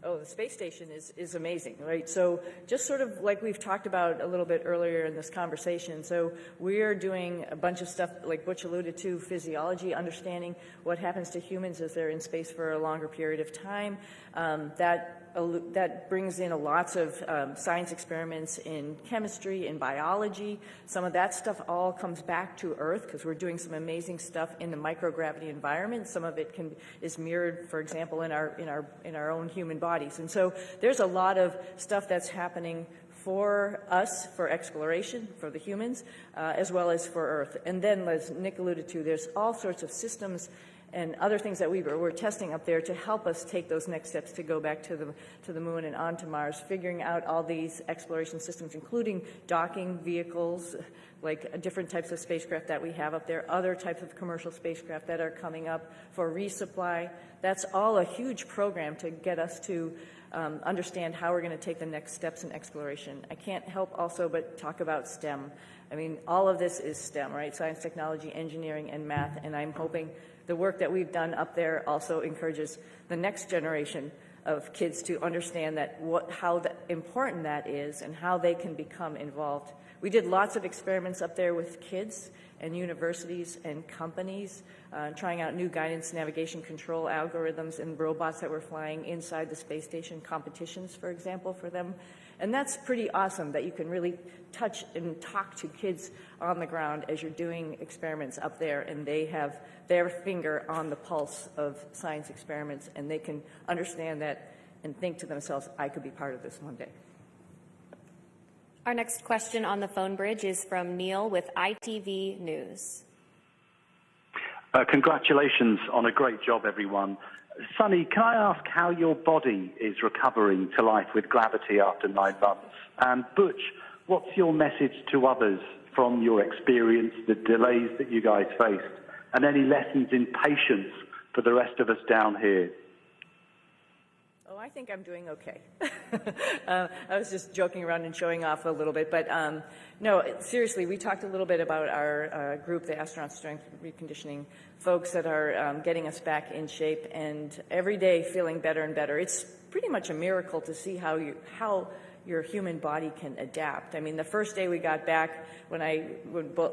Oh, the space station is amazing, right? So just sort of like we've talked about a little bit earlier in this conversation, so we're doing a bunch of stuff like Butch alluded to, physiology, understanding what happens to humans as they're in space for a longer period of time. That brings in lots of science experiments in chemistry, in biology. Some of that stuff all comes back to Earth because we're doing some amazing stuff in the microgravity environment. Some of it is mirrored, for example, in our own human bodies. And so there's a lot of stuff that's happening for us, for exploration, for the humans, as well as for Earth. And then, as Nick alluded to, there's all sorts of systems and other things that we're testing up there to help us take those next steps to go back to the moon and onto Mars, figuring out all these exploration systems, including docking vehicles, like different types of spacecraft that we have up there, other types of commercial spacecraft that are coming up for resupply. That's all a huge program to get us to understand how we're going to take the next steps in exploration. I can't help also but talk about STEM. I mean, all of this is STEM, right? Science, technology, engineering, and math, and I'm hoping the work that we've done up there also encourages the next generation of kids to understand how important that is and how they can become involved. We did lots of experiments up there with kids and universities and companies, trying out new guidance, navigation, control algorithms and robots that were flying inside the space station, competitions, for example, for them. And that's pretty awesome that you can really touch and talk to kids on the ground as you're doing experiments up there, and they have their finger on the pulse of science experiments, and they can understand that and think to themselves, I could be part of this one day. Our next question on the phone bridge is from Neil with ITV News. Congratulations on a great job, everyone. Suni, can I ask how your body is recovering to life with gravity after 9 months? And Butch, what's your message to others from your experience, the delays that you guys faced, and any lessons in patience for the rest of us down here? Oh, I think I'm doing okay. I was just joking around and showing off a little bit, but no, seriously, we talked a little bit about our group, the Astronaut Strength Reconditioning folks that are getting us back in shape, and every day feeling better and better. It's pretty much a miracle to see how your human body can adapt. I mean, the first day we got back, when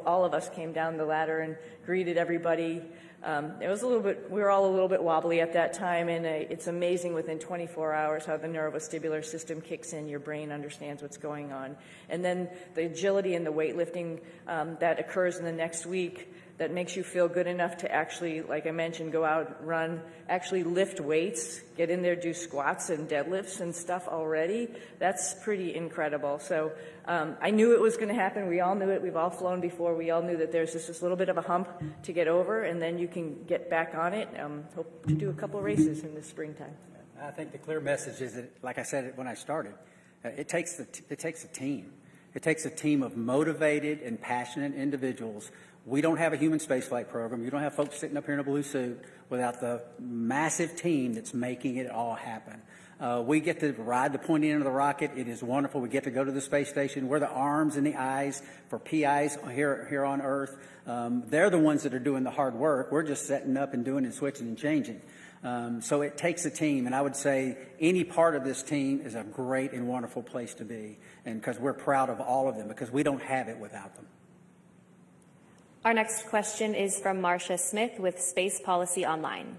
all of us came down the ladder and greeted everybody, It was a little bit, we were all a little bit wobbly at that time, and it's amazing within 24 hours how the neurovestibular system kicks in, your brain understands what's going on. And then the agility and the weightlifting that occurs in the next week that makes you feel good enough to actually, like I mentioned, go out, run, actually lift weights, get in there, do squats and deadlifts and stuff already. That's pretty incredible. So I knew it was going to happen. We all knew it. We've all flown before. We all knew that there's just this little bit of a hump to get over, and then you can get back on it. Hope to do a couple races in the springtime. I think the clear message is that, like I said when I started, it takes a team. It takes a team of motivated and passionate individuals. We don't have a human spaceflight program. You don't have folks sitting up here in a blue suit without the massive team that's making it all happen. We get to ride the pointy end of the rocket. It is wonderful. We get to go to the space station. We're the arms and the eyes for PIs here on Earth. They're the ones that are doing the hard work. We're just setting up and doing and switching and changing. So it takes a team, and I would say any part of this team is a great and wonderful place to be, and because we're proud of all of them, because we don't have it without them. Our next question is from Marcia Smith with Space Policy Online.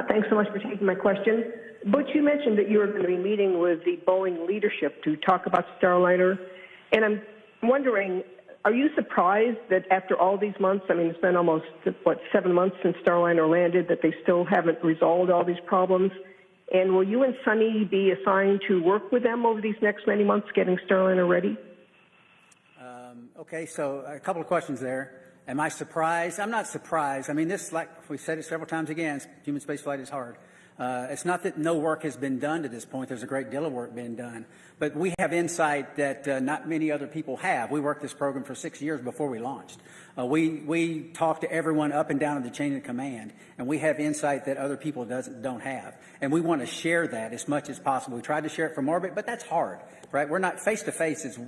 Thanks so much for taking my question. Butch, you mentioned that you were going to be meeting with the Boeing leadership to talk about Starliner, and I'm wondering, are you surprised that after all these months, I mean, it's been almost, 7 months since Starliner landed, that they still haven't resolved all these problems? And will you and Suni be assigned to work with them over these next many months getting Starliner ready? Okay, so a couple of questions there. Am I surprised? I'm not surprised. I mean, this, like we've said it several times again, human spaceflight is hard. It's not that no work has been done to this point. There's a great deal of work being done. But we have insight that not many other people have. We worked this program for 6 years before we launched. We talk to everyone up and down in the chain of command, and we have insight that other people don't have. And we want to share that as much as possible. We tried to share it from orbit, but that's hard, right? We're not face-to-face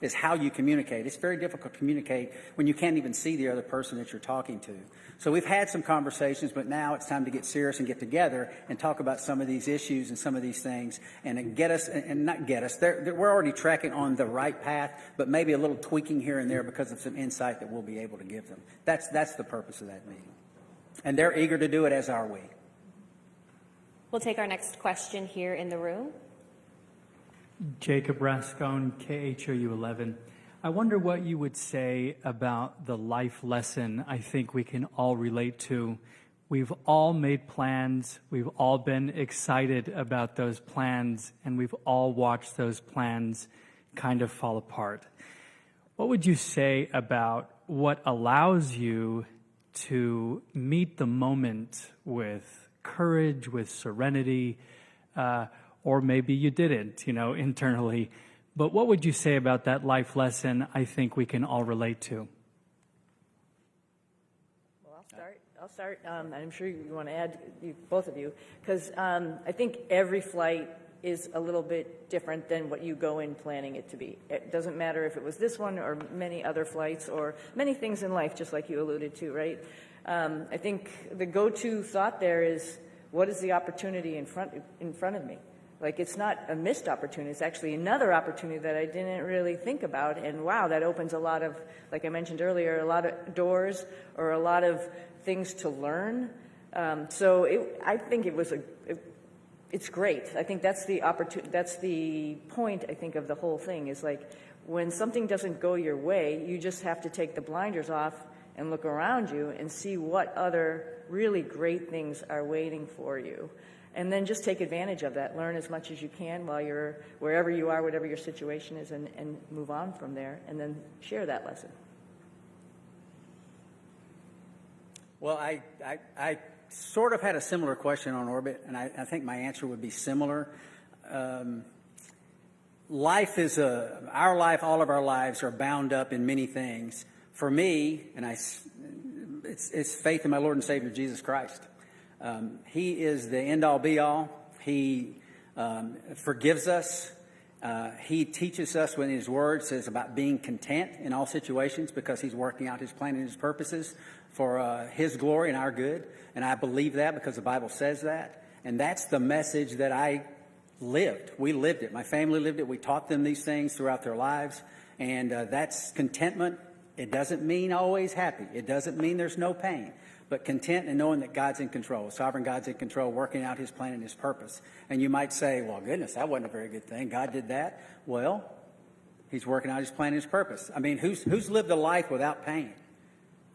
is how you communicate. It's very difficult to communicate when you can't even see the other person that you're talking to. So we've had some conversations, but now it's time to get serious and get together and talk about some of these issues and some of these things and get us, and not get us. We're already tracking on the right path, but maybe a little tweaking here and there because of some insight that we'll be able to give them. That's the purpose of that meeting. And they're eager to do it, as are we. We'll take our next question here in the room. Jacob Rascone, KHOU 11. I wonder what you would say about the life lesson I think we can all relate to. We've all made plans, we've all been excited about those plans, and we've all watched those plans kind of fall apart. What would you say about what allows you to meet the moment with courage, with serenity, or maybe you didn't, internally. But what would you say about that life lesson I think we can all relate to? Well, I'll start. I'm sure you want to add, both of you, because I think every flight is a little bit different than what you go in planning it to be. It doesn't matter if it was this one or many other flights or many things in life, just like you alluded to, right? I think the go-to thought there is, what is the opportunity in front of me? Like, it's not a missed opportunity. It's actually another opportunity that I didn't really think about. And wow, that opens a lot of, like I mentioned earlier, a lot of doors or a lot of things to learn. I think it's great. I think that's the opportunity. That's the point, I think, of the whole thing is like when something doesn't go your way, you just have to take the blinders off and look around you and see what other really great things are waiting for you. And then just take advantage of that. Learn as much as you can while you're wherever you are, whatever your situation is, and move on from there, and then share that lesson. Well, I sort of had a similar question on orbit, and I think my answer would be similar. Life is our life, all of our lives are bound up in many things. For me, and it's faith in my Lord and Savior, Jesus Christ. He is the end-all, be-all. He forgives us. He teaches us when His Word says about being content in all situations because He's working out His plan and His purposes for His glory and our good. And I believe that because the Bible says that. And that's the message that I lived. We lived it. My family lived it. We taught them these things throughout their lives. And that's contentment, It doesn't mean always happy. It doesn't mean there's no pain, but content and knowing that God's in control, sovereign God's in control, working out his plan and his purpose. And you might say, well, goodness, that wasn't a very good thing. God did that. Well, he's working out his plan and his purpose. I mean, who's lived a life without pain?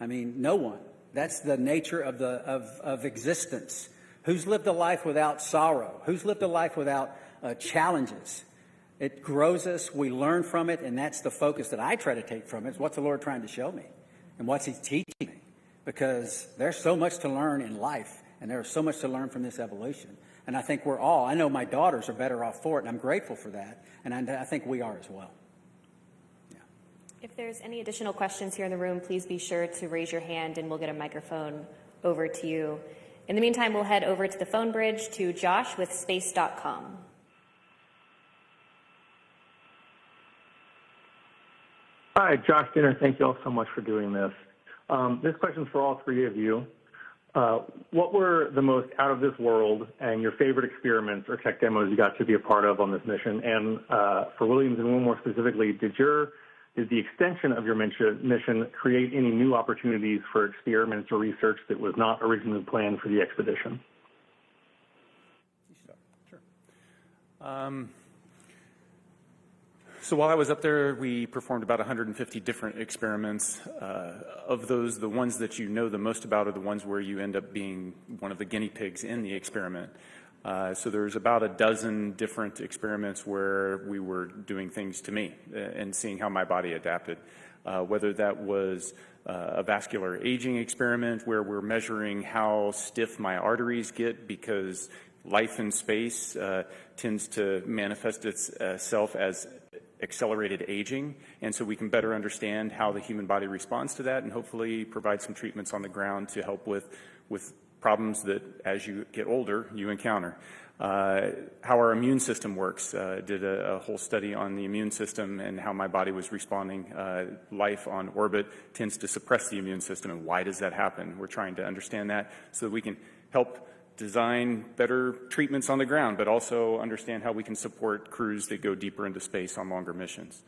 I mean, no one. That's the nature of existence. Who's lived a life without sorrow? Who's lived a life without challenges? It grows us. We learn from it, and that's the focus that I try to take from it. Is what's the Lord trying to show me, and what's he teaching me? Because there's so much to learn in life, and there's so much to learn from this evolution. And I think I know my daughters are better off for it, and I'm grateful for that, and I think we are as well. If there's any additional questions here in the room, please be sure to raise your hand and we'll get a microphone over to you. In the meantime, we'll head over to the phone bridge to Josh with space.com. Hi, Josh Dinner. Thank you all so much for doing this. This question's for all three of you. What were the most out of this world and your favorite experiments or tech demos you got to be a part of on this mission? And for Williams and Wilmore specifically, did the extension of your mission create any new opportunities for experiments or research that was not originally planned for the expedition? Sure. So while I was up there, we performed about 150 different experiments. Of those, the ones that you know the most about are the ones where you end up being one of the guinea pigs in the experiment. So there's about a dozen different experiments where we were doing things to me and seeing how my body adapted. Whether that was a vascular aging experiment where we're measuring how stiff my arteries get because life in space tends to manifest itself as accelerated aging, and so we can better understand how the human body responds to that and hopefully provide some treatments on the ground to help with problems that as you get older you encounter. How our immune system works. Did a whole study on the immune system and how my body was responding. Life on orbit tends to suppress the immune system, and why does that happen? We're trying to understand that so that we can help design better treatments on the ground, but also understand how we can support crews that go deeper into space on longer missions.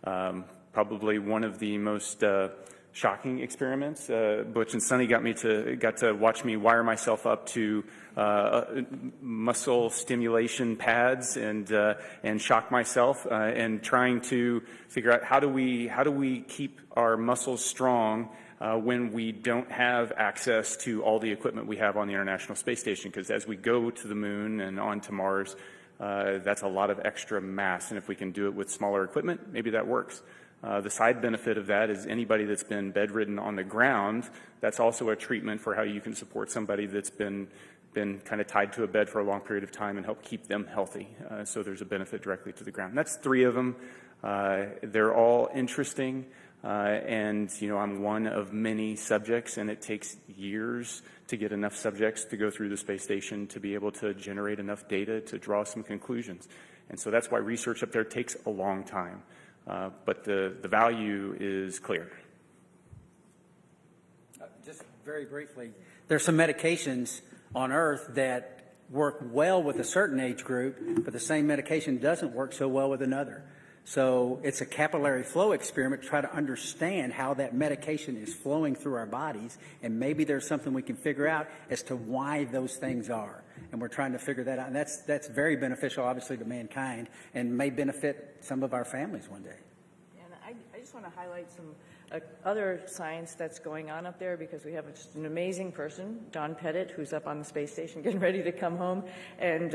Probably one of the most shocking experiments. Butch and Suni got to watch me wire myself up to muscle stimulation pads and shock myself and trying to figure out how do we keep our muscles strong when we don't have access to all the equipment we have on the International Space Station, because as we go to the moon and on to Mars, that's a lot of extra mass, and if we can do it with smaller equipment, maybe that works. The side benefit of that is anybody that's been bedridden on the ground, that's also a treatment for how you can support somebody that's been kind of tied to a bed for a long period of time and help keep them healthy. So there's a benefit directly to the ground. That's three of them. They're all interesting. And, I'm one of many subjects, and it takes years to get enough subjects to go through the space station to be able to generate enough data to draw some conclusions. And so that's why research up there takes a long time. But the value is clear. Just very briefly, there's some medications on Earth that work well with a certain age group, but the same medication doesn't work so well with another. So it's a capillary flow experiment to try to understand how that medication is flowing through our bodies, and maybe there's something we can figure out as to why those things are. And we're trying to figure that out, and that's very beneficial, obviously, to mankind, and may benefit some of our families one day. And I just want to highlight some other science that's going on up there, because we have just an amazing person, Don Pettit, who's up on the space station getting ready to come home, and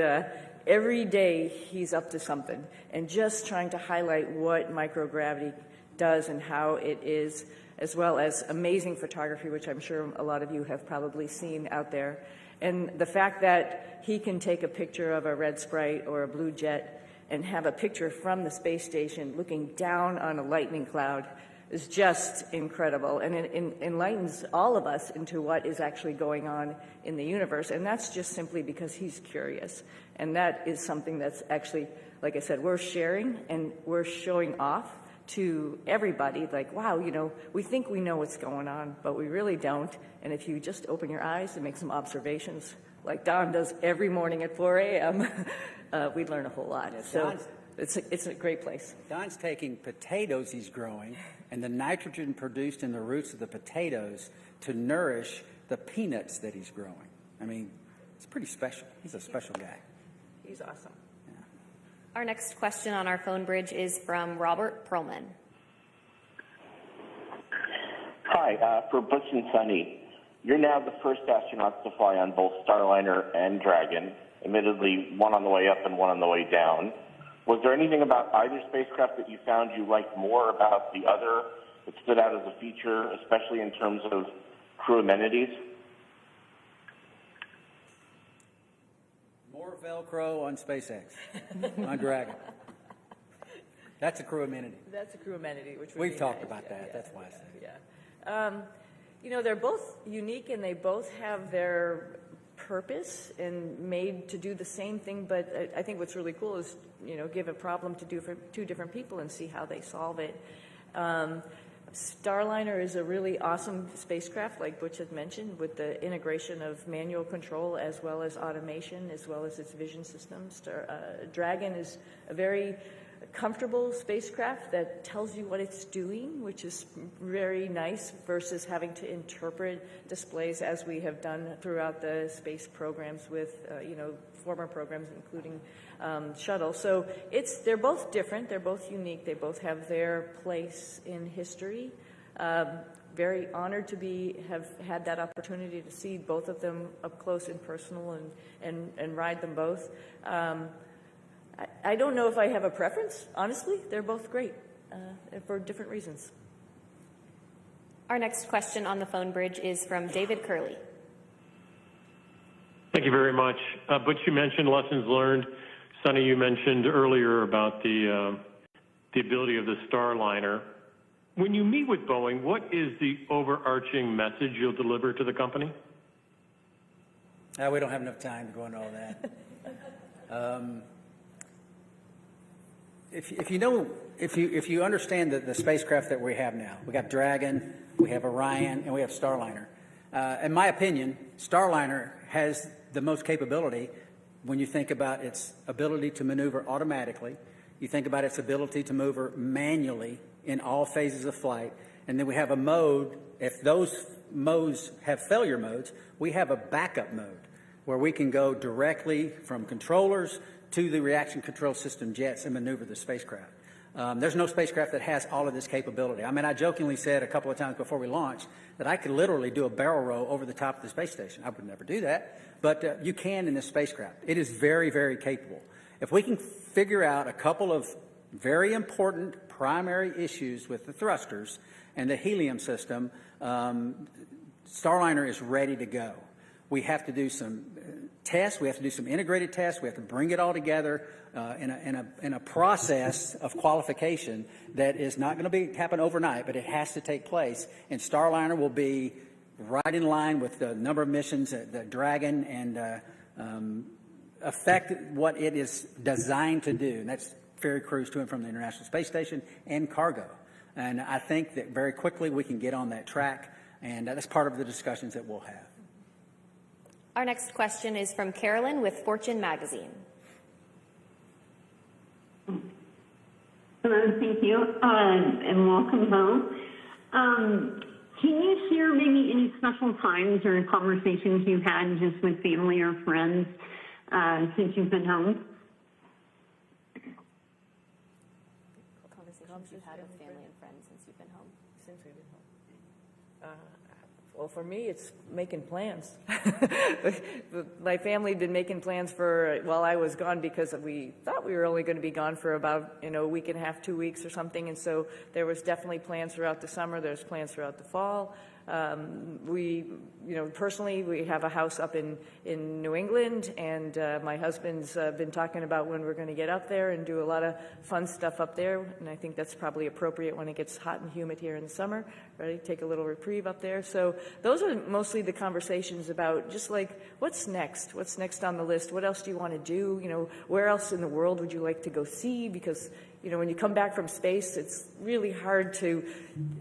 every day he's up to something, and just trying to highlight what microgravity does and how it is, as well as amazing photography, which I'm sure a lot of you have probably seen out there. And the fact that he can take a picture of a red sprite or a blue jet and have a picture from the space station looking down on a lightning cloud is just incredible, and it enlightens all of us into what is actually going on in the universe. And that's just simply because he's curious. And that is something that's actually, like I said, we're sharing and we're showing off to everybody, like, wow, we think we know what's going on, but we really don't. And if you just open your eyes and make some observations, like Don does every morning at 4 a.m., we'd learn a whole lot. Yeah, So it's a great place. Don's taking potatoes he's growing and the nitrogen produced in the roots of the potatoes to nourish the peanuts that he's growing. I mean, it's pretty special. He's a special guy. He's awesome. Our next question on our phone bridge is from Robert Perlman. Hi, for Butch and Suni, you're now the first astronauts to fly on both Starliner and Dragon, admittedly one on the way up and one on the way down. Was there anything about either spacecraft that you found you liked more about the other that stood out as a feature, especially in terms of crew amenities? More Velcro on SpaceX, on Dragon. That's a crew amenity. That's a crew amenity, which We've talked about that. That's why I said it. Yeah. You know, they're both unique and they both have their purpose and made to do the same thing, but I think what's really cool is, you know, give a problem to two different people and see how they solve it. Starliner is a really awesome spacecraft, like Butch had mentioned, with the integration of manual control as well as automation, as well as its vision systems. Dragon is a very comfortable spacecraft that tells you what it's doing, which is very nice versus having to interpret displays as we have done throughout the space programs with, you know, former programs, including shuttle. So they're both different, they're both unique, they both have their place in history. Very honored to have had that opportunity to see both of them up close and personal and ride them both. I don't know if I have a preference, honestly. They're both great for different reasons. Our next question on the phone bridge is from David Curley. Thank you very much. Butch, you mentioned lessons learned. Suni, you mentioned earlier about the ability of the Starliner. When you meet with Boeing, what is the overarching message you'll deliver to the company? We don't have enough time to go into all that. If you understand the spacecraft that we have now, we got Dragon, we have Orion, and we have Starliner. In my opinion, Starliner has the most capability when you think about its ability to maneuver automatically. You think about its ability to maneuver manually in all phases of flight. And then we have a mode, if those modes have failure modes, we have a backup mode where we can go directly from controllers to the reaction control system jets and maneuver the spacecraft. There's no spacecraft that has all of this capability. I mean, I jokingly said a couple of times before we launched that I could literally do a barrel roll over the top of the space station. I would never do that, but you can in this spacecraft. It is very, very capable. If we can figure out a couple of very important primary issues with the thrusters and the helium system, Starliner is ready to go. We have to do some tests. We have to do some integrated tests. We have to bring it all together in a process of qualification that is not going to happen overnight, but it has to take place. And Starliner will be right in line with the number of missions that Dragon and affect what it is designed to do. And that's ferry crews to and from the International Space Station and cargo. And I think that very quickly we can get on that track, and that's part of the discussions that we'll have. Our next question is from Carolyn with Fortune Magazine. Hello, thank you, and welcome home. Can you share maybe any special times or conversations you've had just with family or friends since you've been home? Conversations you've had with family and friends since you've been home? Since we've been home. Well, for me, it's making plans. My family had been making plans while I was gone because we thought we were only going to be gone for about, a week and a half, 2 weeks or something. And so there was definitely plans throughout the summer. There's plans throughout the fall. Personally, we have a house up in New England, and my husband's been talking about when we're going to get up there and do a lot of fun stuff up there. And I think that's probably appropriate when it gets hot and humid here in the summer, right? Take a little reprieve up there. So those are mostly the conversations about just like, what's next? What's next on the list? What else do you want to do? Where else in the world would you like to go see? Because when you come back from space, it's really hard to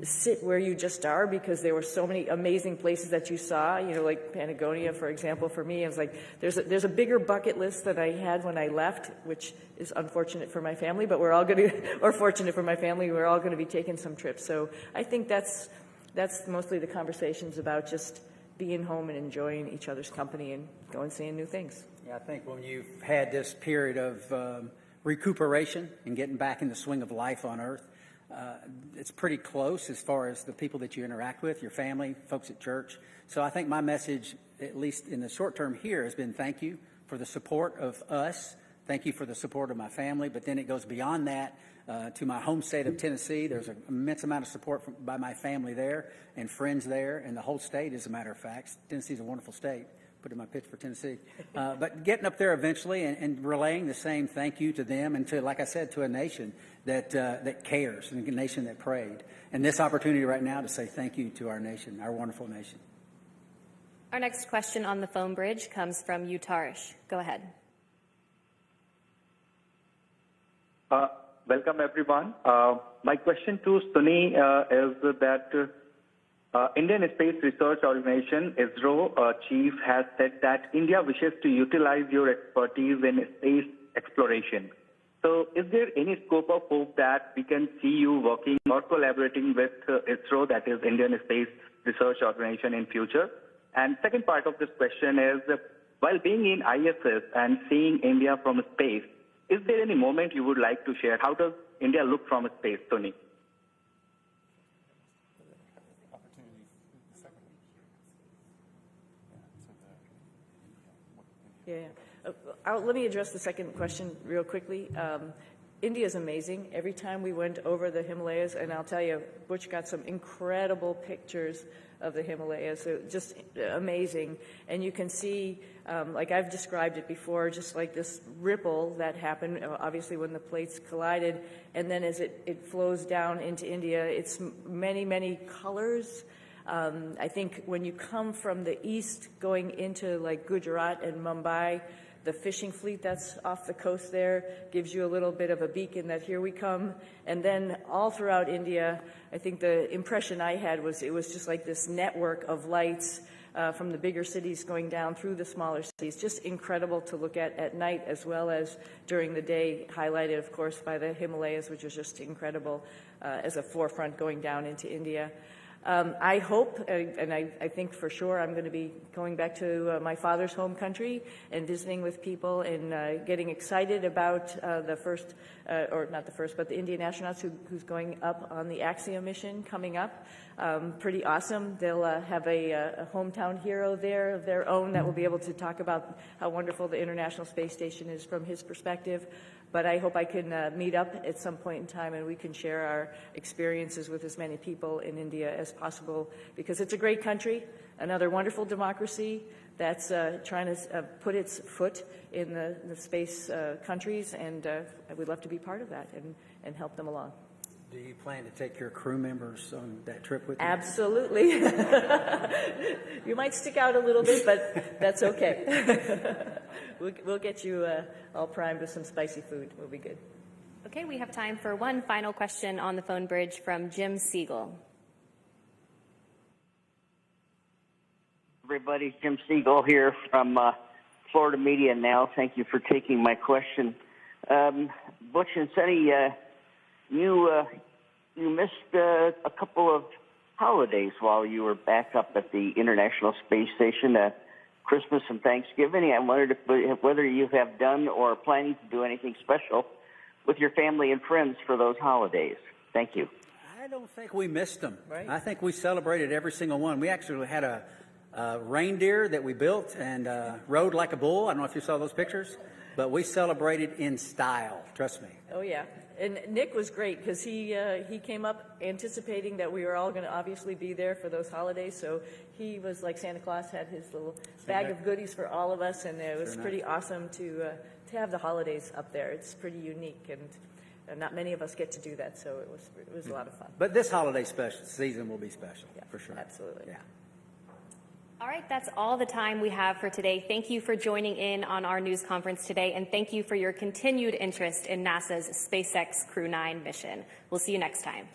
sit where you just are because there were so many amazing places that you saw, like Patagonia, for example. For me, I was like, there's a bigger bucket list than I had when I left, which is unfortunate for my family, but we're all going to, or fortunate for my family, we're all going to be taking some trips. So I think that's mostly the conversations about just being home and enjoying each other's company and going seeing new things. Yeah, I think when you've had this period of recuperation and getting back in the swing of life on Earth, it's pretty close as far as the people that you interact with, your family, folks at church. So I think my message, at least in the short term here, has been thank you for the support of us. Thank you for the support of my family. But then it goes beyond that to my home state of Tennessee. There's an immense amount of support by my family there and friends there and the whole state, as a matter of fact. Tennessee's a wonderful state. Put in my pitch for Tennessee. But getting up there eventually and relaying the same thank you to them and to, like I said, to a nation that cares and a nation that prayed. And this opportunity right now to say thank you to our nation, our wonderful nation. Our next question on the phone bridge comes from Utarish. Go ahead. Welcome, everyone. My question to Suni is that Indian Space Research Organization, ISRO chief, has said that India wishes to utilize your expertise in space exploration. So is there any scope of hope that we can see you working or collaborating with ISRO, that is Indian Space Research Organization, in future? And second part of this question is, while being in ISS and seeing India from space, is there any moment you would like to share? How does India look from space, Suni? Yeah. Let me address the second question real quickly. India is amazing. Every time we went over the Himalayas, and I'll tell you, Butch got some incredible pictures of the Himalayas, so just amazing. And you can see, like I've described it before, just like this ripple that happened, obviously when the plates collided, and then as it flows down into India, it's many, many colors. I think when you come from the east going into like Gujarat and Mumbai, the fishing fleet that's off the coast there gives you a little bit of a beacon that here we come. And then all throughout India, I think the impression I had was it was just like this network of lights from the bigger cities going down through the smaller cities. Just incredible to look at night as well as during the day, highlighted, of course, by the Himalayas, which was just incredible as a forefront going down into India. I hope, and I think for sure, I'm going to be going back to my father's home country and visiting with people and getting excited about the first, or not the first, but the Indian astronauts who's going up on the Axiom mission coming up. Pretty awesome. They'll have a hometown hero there of their own that will be able to talk about how wonderful the International Space Station is from his perspective. But I hope I can meet up at some point in time and we can share our experiences with as many people in India as possible, because it's a great country, another wonderful democracy that's trying to put its foot in the space countries, and we'd love to be part of that and help them along. Do you plan to take your crew members on that trip with you? Absolutely. You might stick out a little bit, but that's okay. We'll get you all primed with some spicy food. We'll be good. Okay, we have time for one final question on the phone bridge from Jim Siegel. Everybody, Jim Siegel here from Florida Media Now. Thank you for taking my question. Butch and Sunny, you missed a couple of holidays while you were back up at the International Space Station, Christmas and Thanksgiving. I wondered whether you have done or are planning to do anything special with your family and friends for those holidays. Thank you. I don't think we missed them. Right. I think we celebrated every single one. We actually had a reindeer that we built and rode like a bull. I don't know if you saw those pictures, but we celebrated in style. Trust me. Oh, yeah. And Nick was great because he came up anticipating that we were all going to obviously be there for those holidays. So he was like Santa Claus, had his little bag of goodies for all of us, and it was pretty awesome to have the holidays up there. It's pretty unique, and not many of us get to do that. So it was a lot of fun. But this holiday season will be special, for sure. Absolutely. Yeah. All right, that's all the time we have for today. Thank you for joining in on our news conference today, and thank you for your continued interest in NASA's SpaceX Crew-9 mission. We'll see you next time.